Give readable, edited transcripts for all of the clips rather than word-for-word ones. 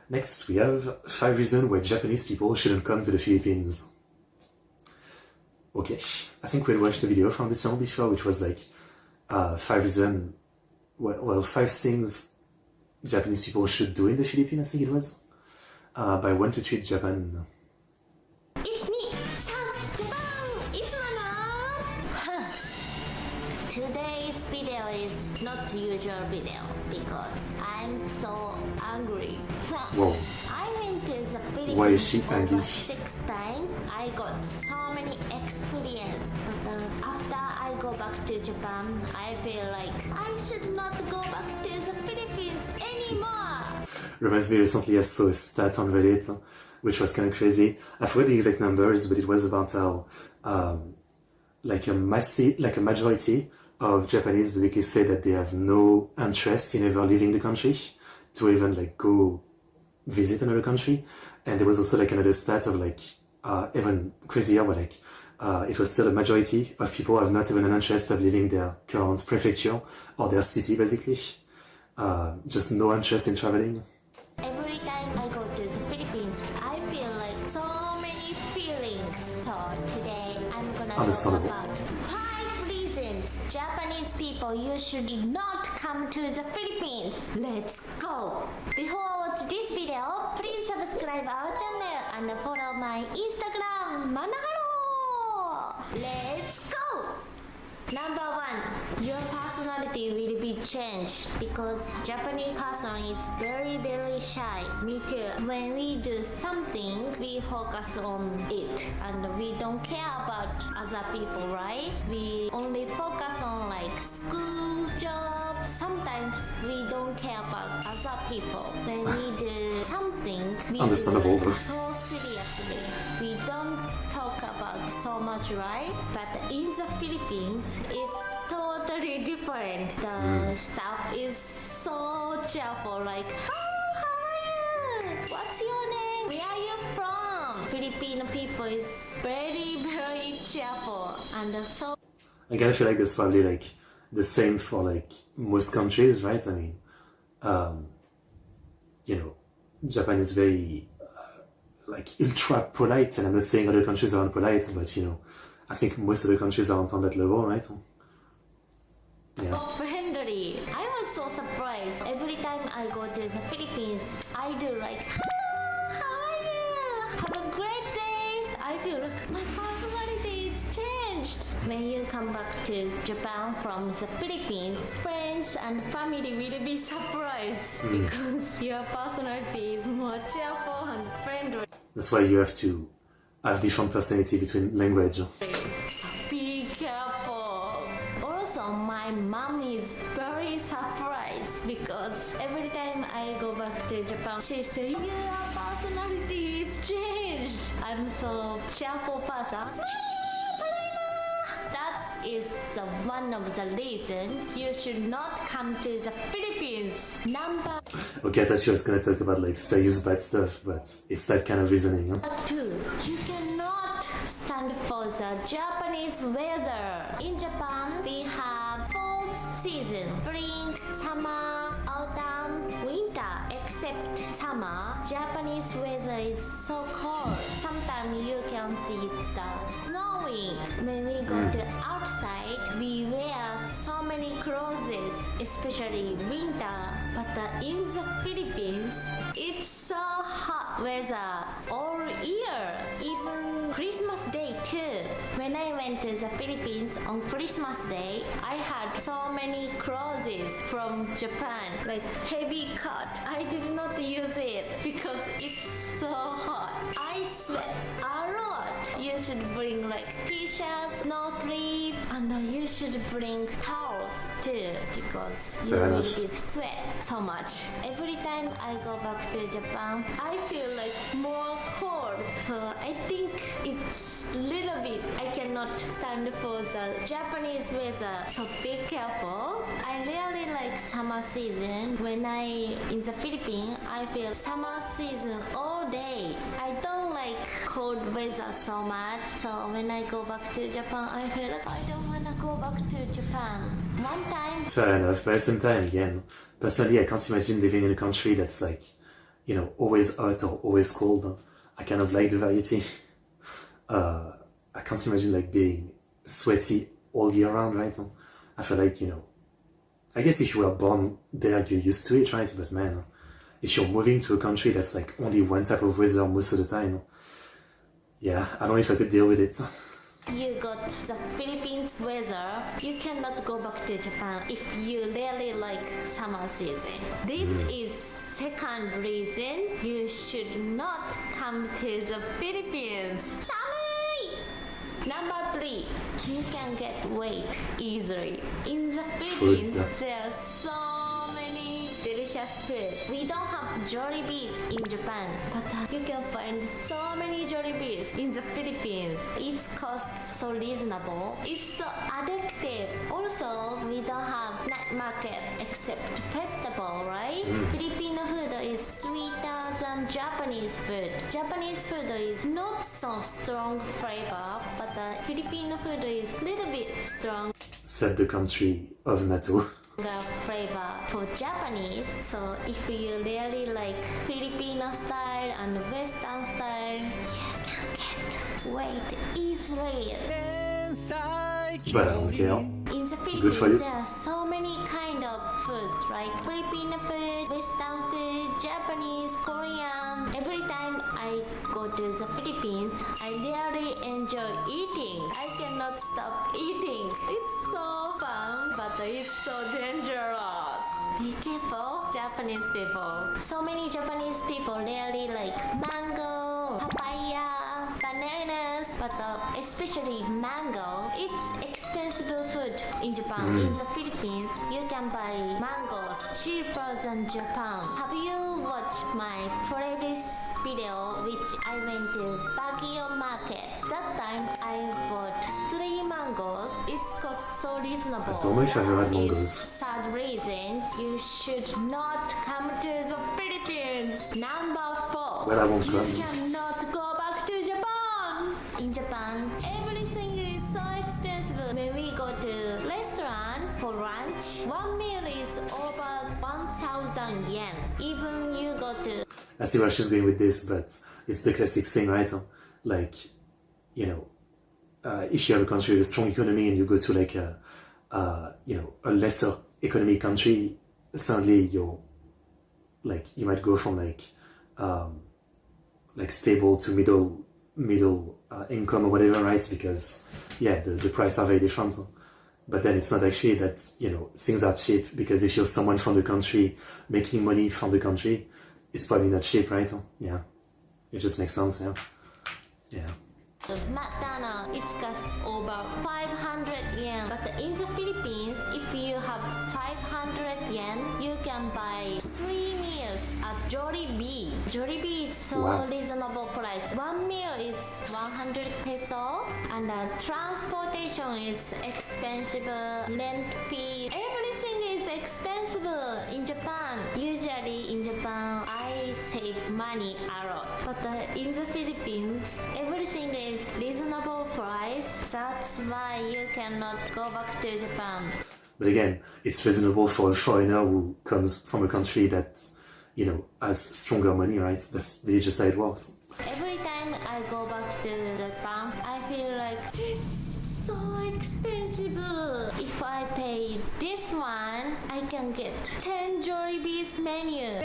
Next, we have 5 reasons why Japanese people shouldn't come to the Philippines. Okay, I think we watched a video from this channel before, which was like 5 reasons, well, 5 things Japanese people should do in the Philippines, I think it was, by when to treat Japan. It's me, San Japan! It's Mana! Today's video is not the usual video because I'm so angry. Whoa. I went to the Philippines Why is she angry? over 6 times. I got so many experience. But after I go back to Japan, I feel like I should not go back to the Philippines anymore. Reminds me, recently I saw a stat on Reddit, which was kind of crazy. I forgot the exact numbers, but it was about how like a majority of Japanese basically say that they have no interest in ever leaving the country to even like go visit another country. And there was also like another stat of like even crazier, but like it was still a majority of people have not even an interest of leaving their current prefecture or their city, basically. Just no interest in traveling. Every time I go to the Philippines, I feel like so many feelings. So today I'm gonna talk Understandable. about 5 reasons Japanese people you should not come to the Philippines. Let's go! Before I watch this video, please subscribe our channel and follow my Instagram, Manaharo! Let's go! Number 1, your personality will be changed because Japanese person is very shy. Me too. When we do something, we focus on it and we don't care about other people, right? We only focus on like school, job. Sometimes we don't care about other people. When we do something, we Understandable. do it so seriously. We don't talk about so much, right? But in the Philippines, it's totally different. The staff is so cheerful, like, oh, how are you? What's your name? Where are you from? Filipino people is very cheerful and so. I kind of feel like that's probably like the same for like most countries, right? I mean, you know, Japan is very like ultra polite, and I'm not saying other countries aren't polite, but you know, I think most of the countries aren't on that level, right? Yeah. Friendly. I was so surprised. Every time I go to the Philippines, I do like, hello, how are you? Have a great day. I feel like my personality is changed. When you come back to Japan from the Philippines, friends and family will be surprised because your personality is more cheerful and friendly. That's why you have to have different personality between language. So be careful. Also, my mom is very surprised because every time I go back to Japan, she says, your personality is changed. I'm so cheerful person. That is the one of the reasons you should not come to the Philippines. Number Okay, I thought she was gonna talk about like serious bad stuff, but it's that kind of reasoning, huh? 2, you cannot stand for the Japanese weather. In Japan, we have 4 seasons: spring, summer, autumn, winter. Except summer, Japanese weather is so cold. Sometimes you can see the snowing. When we go to outside, we wear so many clothes, especially winter. But in the Philippines, it's so hot weather all year, even Christmas Day too. When I went to the Philippines on Christmas Day, I had so many clothes from Japan, like heavy cut. I did not use it because it's so hot. I sweat a lot. You should bring like t-shirts, no sleeve, and you should bring towels too because you Fair will enough. be sweat so much. Every time I go back to Japan, I feel like more cold. So I think it's little bit. I cannot stand for the Japanese weather. So be careful. I really like summer season. When I in the Philippines, I feel summer season all day. I don't like cold weather so much. So when I go back to Japan, I feel like I don't wanna go back to Japan. One time Fair enough, but at the same time, again, personally, I can't imagine living in a country that's like, you know, always hot or always cold. I kind of like the variety. I can't imagine like being sweaty all year round, right? I feel like, you know, I guess if you were born there, you're used to it, right? But man, if you're moving to a country that's like only one type of weather most of the time, yeah, I don't know if I could deal with it. You got the Philippines weather, you cannot go back to Japan if you really like summer season. This is second reason you should not come to the Philippines. Samui! Number 3, you can get weight easily. In the Philippines, there are so many delicious food. We don't have Jollibees in Japan, but you can find so many Jollibees in the Philippines. Its cost so reasonable. It's so addictive. Also, we don't have night market except festival, right? Filipino food is sweeter than Japanese food. Japanese food is not so strong flavor, but Filipino food is little bit strong. Said the country of NATO. Flavor for Japanese. So if you really like Filipino style and Western style, you can get weight easily. But I don't care. In the Good for you. Philippines, there are so many kind of food, like Filipino food, Western food, Japanese, Korean. Every time I go to the Philippines, I really enjoy eating. I cannot stop eating. It's so fun, but it's so dangerous. Be careful, Japanese people. So many Japanese people really like mango, papaya, bananas, but especially mango. It's expensive food in Japan. In the Philippines, you can buy mangoes cheaper than Japan. Have you watched my previous video which I went to Baguio market? That time I bought 3 mangoes. It's cost so reasonable. I don't know if I've ever had mangoes. It's sad reasons you should not come to the Philippines. Number 4. Well, I won't You come. cannot go back to Japan. In Japan, everything is so expensive. When we go to restaurant for lunch, one meal is over 1,000 yen. Even you go to I see where she's going with this, but it's the classic thing, right? Like, you know, if you have a country with a strong economy and you go to like you know, a lesser economy country, suddenly you're like, you might go from like stable to middle income or whatever, right? Because yeah, the prices are very different. But then it's not actually that, you know, things are cheap, because if you're someone from the country making money from the country, it's probably not cheap, right? Yeah, it just makes sense. Yeah. McDonald's, it costs over 500 yen. But in the Philippines, if you have 500 yen, you can buy 3 meals at Jollibee. Jollibee is so Wow. reasonable price. One meal is 100 peso, and transportation is expensive, rent fee, everything is expensive in Japan. Usually in Japan, I save money a lot. But in the Philippines, everything is reasonable price. That's why you cannot go back to Japan. But again, it's reasonable for a foreigner who comes from a country that, you know, has stronger money, right? That's really just how it works. Every time I go back to Japan, I feel like it's so expensive. If I pay this one, I can get 10 Jollibee's menu.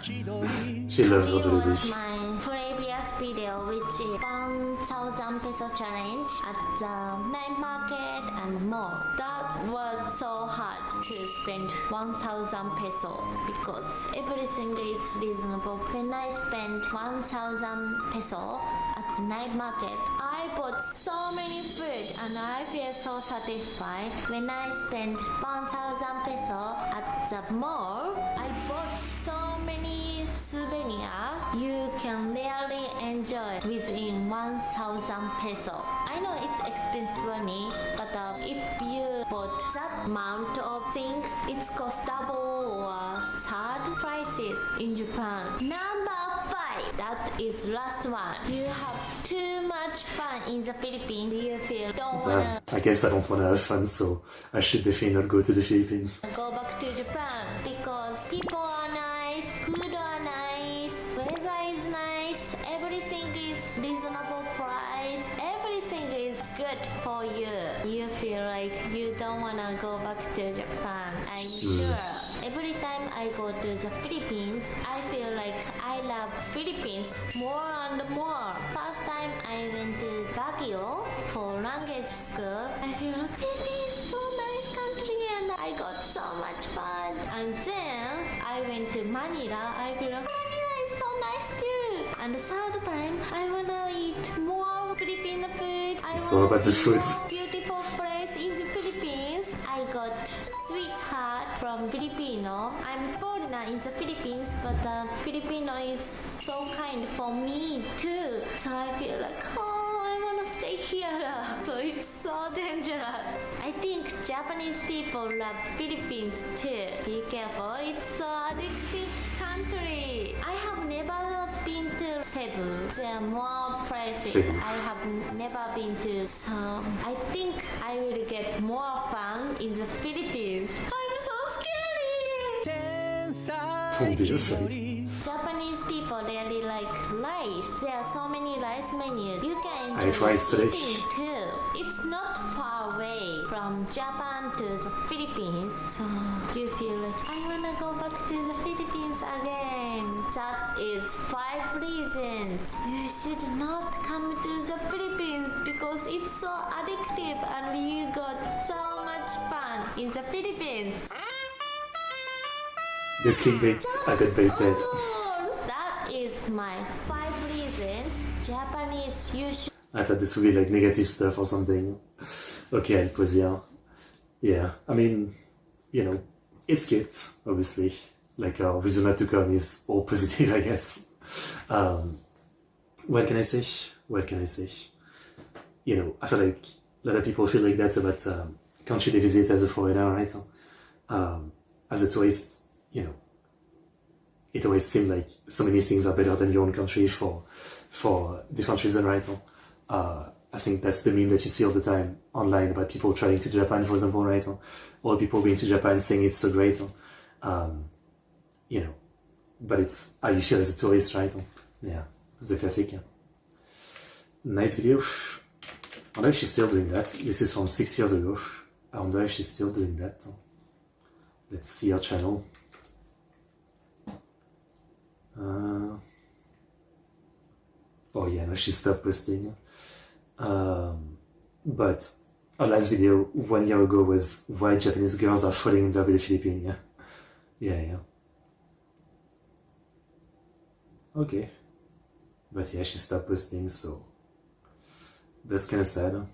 She loves her Here was Jollibees. my previous video, which is 1,000 peso challenge at the night market and more. That was so hard to spend 1,000 peso because everything is reasonable. When I spent 1,000 peso at the night market, I bought so many food and I feel so satisfied. When I spent 1,000 peso at the mall, I bought so many souvenirs you can really enjoy within 1,000 peso. I know it's expensive money, but if you bought that amount of things, it's cost double or third prices in Japan. Number 5, that is last one. You have too much fun in the Philippines. You feel don't wanna I guess I don't want to have fun, so I should definitely not go to the Philippines. go back to Japan because people are nice, food are to Japan. I'm sure. Every time I go to the Philippines, I feel like I love Philippines more and more. First time I went to Baguio for language school, I feel like Philippines is so nice country and I got so much fun. And then I went to Manila, I feel like Manila is so nice too. And the third time, I wanna eat more Filipino food. It's all about the food. More beautiful place in the Philippines. I got sweetheart from Filipino. I'm foreigner in the Philippines, but Filipino is so kind for me too. So I feel like, oh, I wanna stay here. So it's so dangerous. I think Japanese people love Philippines too. Be careful, it's so addictive country. I have never been to Cebu. There are more places Cebu. I have never been to. So I think I will get more fun in the Philippines. I'm so scary. Don't be afraid. Japanese people really like rice. There are so many rice menus. You can I ate enjoy rice today. eating too. It's not far away from Japan to the Philippines. So you feel like I wanna go back to the Philippines again. That is 5 reasons you should not come to the Philippines because it's so addictive and you got so much fun in the Philippines. The clickbait, I got baited. That is my 5 reasons Japanese you should. I thought this would be like negative stuff or something. Okay, I'll pause here. Yeah, I mean, you know, it's cute, obviously. Like our reason to come is all positive, I guess. What can I say? What can I say? You know, I feel like a lot of people feel like that's about country they visit as a foreigner, right? As a tourist, you know, it always seems like so many things are better than your own country for different reasons, right? I think that's the meme that you see all the time online about people traveling to Japan, for example, right? Or people going to Japan saying it's so great, you know, but it's how you feel as a tourist, right? Yeah, it's the classic. Nice video. I wonder if she's still doing that. This is from 6 years ago. I wonder if she's still doing that. Let's see her channel. Oh yeah, no, she stopped posting. But her last video 1 year ago was why Japanese girls are falling in love with the Philippines. Yeah. Okay. But yeah, she stopped posting, so that's kind of sad.